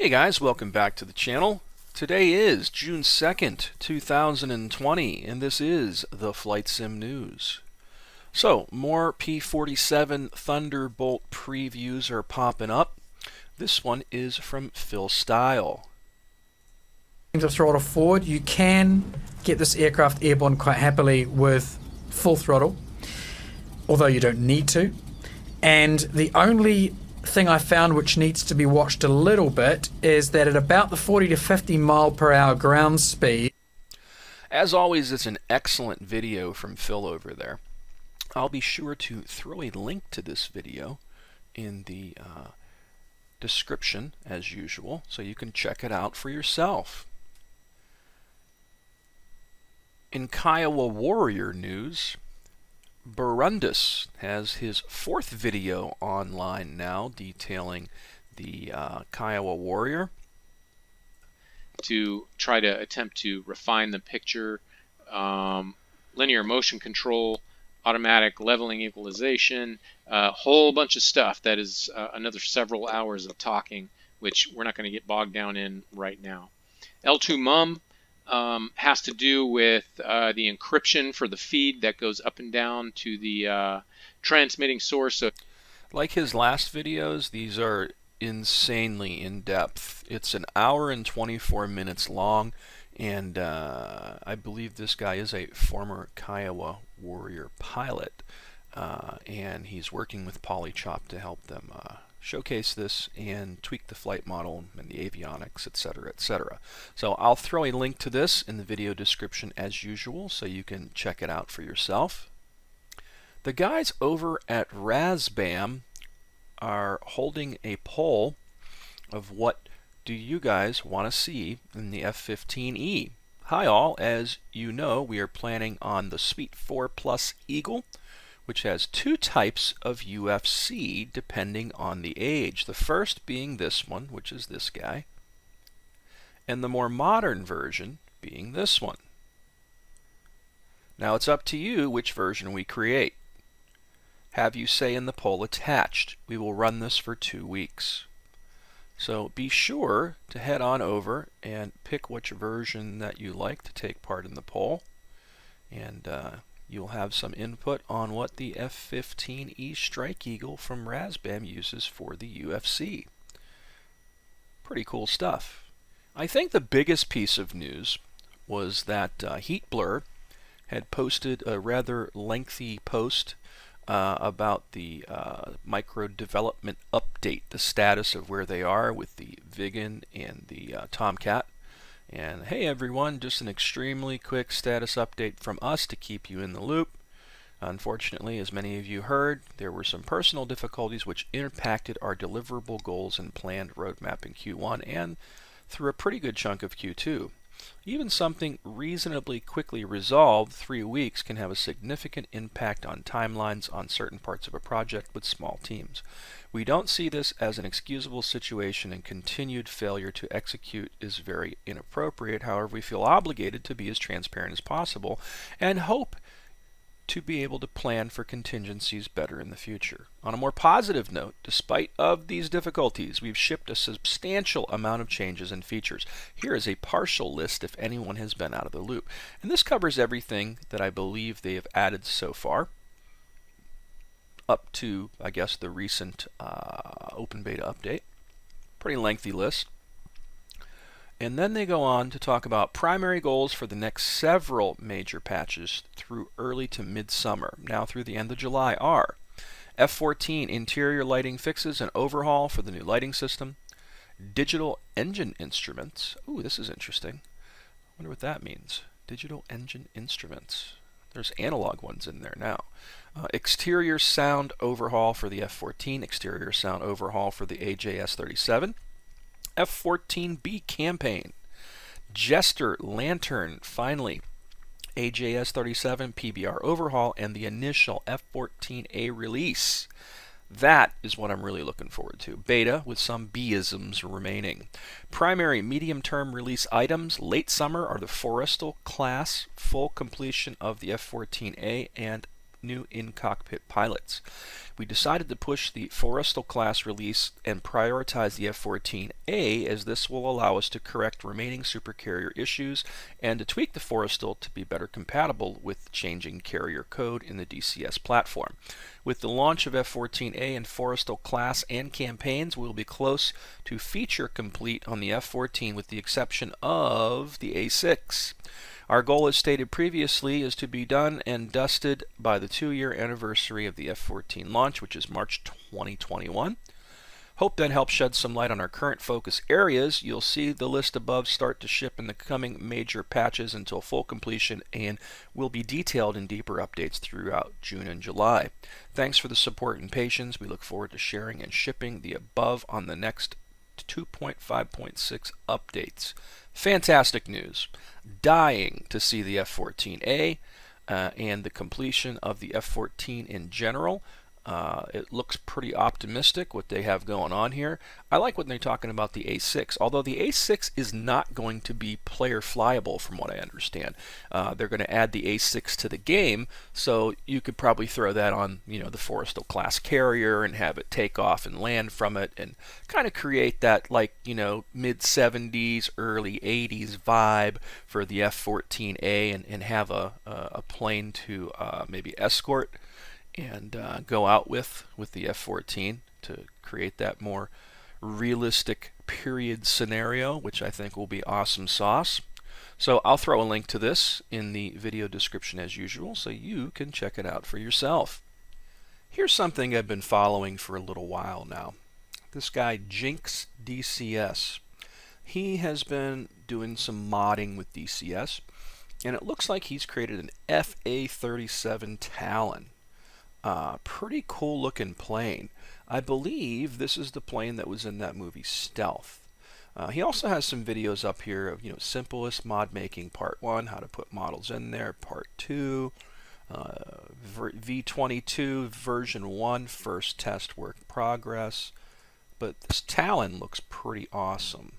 Hey guys, welcome back to the channel. Today is June 2nd, 2020, and this is the Flight Sim News. So, more P47 Thunderbolt previews are popping up. This one is from Phil Style. To throttle forward, you can get this aircraft airborne quite happily with full throttle, although you don't need to. And the only thing I found which needs to be watched a little bit is that at about the 40 to 50 mile per hour ground speed. As always, it's an excellent video from Phil over there. I'll be sure to throw a link to this video in the description as usual, so you can check it out for yourself. In Kiowa Warrior news, Barundus has his fourth video online now detailing the Kiowa Warrior. To try to attempt to refine the picture, linear motion control, automatic leveling equalization, a whole bunch of stuff that is another several hours of talking, which we're not going to get bogged down in right now. L2 mum has to do with the encryption for the feed that goes up and down to the transmitting source. So, like his last videos, these are insanely in-depth. It's an hour and 24 minutes long, and I believe this guy is a former Kiowa Warrior pilot, and he's working with Polychop to help them showcase this and tweak the flight model and the avionics, etc., etc. So I'll throw a link to this in the video description as usual, so you can check it out for yourself. The guys over at Razbam are holding a poll of what do you guys want to see in the F-15E. Hi all, as you know, we are planning on the Sweet 4 Plus Eagle, which has two types of UFC depending on the age. The first being this one, which is this guy, and the more modern version being this one. Now it's up to you which version we create. Have you say in the poll attached. We will run this for 2 weeks. So be sure to head on over and pick which version that you like to take part in the poll, and you'll have some input on what the F-15E Strike Eagle from Razbam uses for the UFC. Pretty cool stuff. I think the biggest piece of news was that Heatblur had posted a rather lengthy post about the micro development update, the status of where they are with the Vigan and the Tomcat. And hey everyone, just an extremely quick status update from us to keep you in the loop. Unfortunately, as many of you heard, there were some personal difficulties which impacted our deliverable goals and planned roadmap in Q1 and through a pretty good chunk of Q2. Even something reasonably quickly resolved, 3 weeks, can have a significant impact on timelines on certain parts of a project with small teams. We don't see this as an excusable situation, and continued failure to execute is very inappropriate. However, we feel obligated to be as transparent as possible and hope to be able to plan for contingencies better in the future. On a more positive note, despite of these difficulties, we've shipped a substantial amount of changes and features. Here is a partial list if anyone has been out of the loop. And this covers everything that I believe they have added so far, up to, I guess, the recent open beta update. Pretty lengthy list. And then they go on to talk about primary goals for the next several major patches through early to mid-summer, now through the end of July, are F14 interior lighting fixes and overhaul for the new lighting system, digital engine instruments. Ooh, this is interesting. I wonder what that means. Digital engine instruments. There's analog ones in there now. Exterior sound overhaul for the F14, exterior sound overhaul for the AJS-37, F14B campaign, Jester Lantern, finally, AJS-37 PBR overhaul, and the initial F14A release. That is what I'm really looking forward to. Beta with some B-isms remaining. Primary medium-term release items late summer are the Forestal class, full completion of the F14A, and new in-cockpit pilots. We decided to push the Forrestal class release and prioritize the F-14A, as this will allow us to correct remaining supercarrier issues and to tweak the Forrestal to be better compatible with changing carrier code in the DCS platform. With the launch of F-14A and Forrestal class and campaigns, we will be close to feature complete on the F-14 with the exception of the A6. Our goal, as stated previously, is to be done and dusted by the 2-year anniversary of the F-14 launch, which is March 2021. Hope that helps shed some light on our current focus areas. You'll see the list above start to ship in the coming major patches until full completion and will be detailed in deeper updates throughout June and July. Thanks for the support and patience. We look forward to sharing and shipping the above on the next 2.5.6 updates. Fantastic news. Dying to see the F-14A and the completion of the F-14 in general. It looks pretty optimistic what they have going on here. I like what they're talking about the A6, although the A6 is not going to be player flyable from what I understand. They're going to add the A6 to the game, so you could probably throw that on, the Forrestal class carrier and have it take off and land from it and kind of create that mid-70s, early 80s vibe for the F-14A and have a plane to maybe escort and go out with the F-14 to create that more realistic period scenario, which I think will be awesome sauce. So I'll throw a link to this in the video description as usual so you can check it out for yourself. Here's something I've been following for a little while now. This guy Jinx DCS. He has been doing some modding with DCS, and it looks like he's created an FA37 Talon. Pretty cool looking plane. I believe this is the plane that was in that movie Stealth. He also has some videos up here of simplest mod making part 1, how to put models in there, part 2, V22 version 1 first test work progress. But this Talon looks pretty awesome.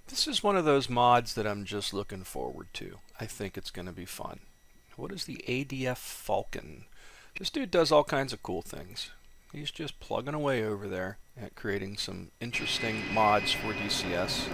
This is one of those mods that I'm just looking forward to. I think it's going to be fun. What is the ADF Falcon? This dude does all kinds of cool things. He's just plugging away over there at creating some interesting mods for DCS.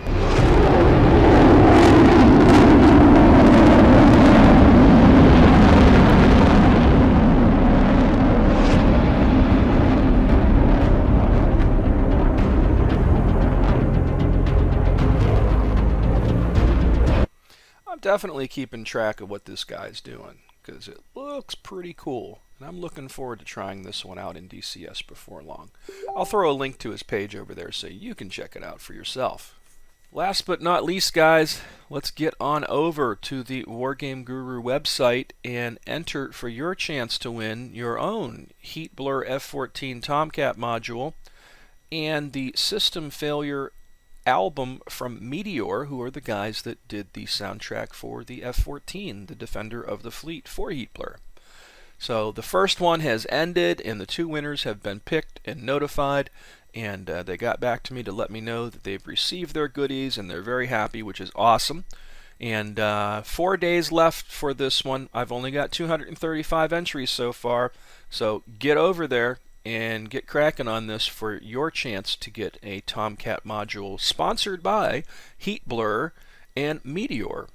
Definitely keeping track of what this guy's doing because it looks pretty cool, and I'm looking forward to trying this one out in DCS before long. I'll throw a link to his page over there so you can check it out for yourself. Last but not least, guys, let's get on over to the WarGameGuru website and enter for your chance to win your own Heatblur F14 Tomcat module and the System Failure album from Meteor, who are the guys that did the soundtrack for the F-14, the Defender of the Fleet for Heatblur. So the first one has ended, and the 2 winners have been picked and notified, and they got back to me to let me know that they've received their goodies, and they're very happy, which is awesome. And 4 days left for this one. I've only got 235 entries so far, so get over there and get cracking on this for your chance to get a Tomcat module sponsored by Heatblur and Meteor.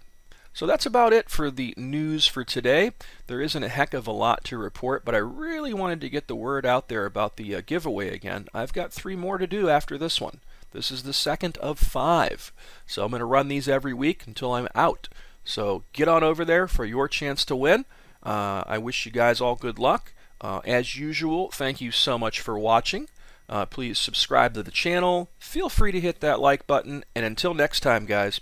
So that's about it for the news for today. There isn't a heck of a lot to report, but I really wanted to get the word out there about the giveaway again. I've got 3 more to do after this one. This is the second of 5. So I'm going to run these every week until I'm out. So get on over there for your chance to win. I wish you guys all good luck. As usual, thank you so much for watching. Please subscribe to the channel. Feel free to hit that like button. And until next time, guys,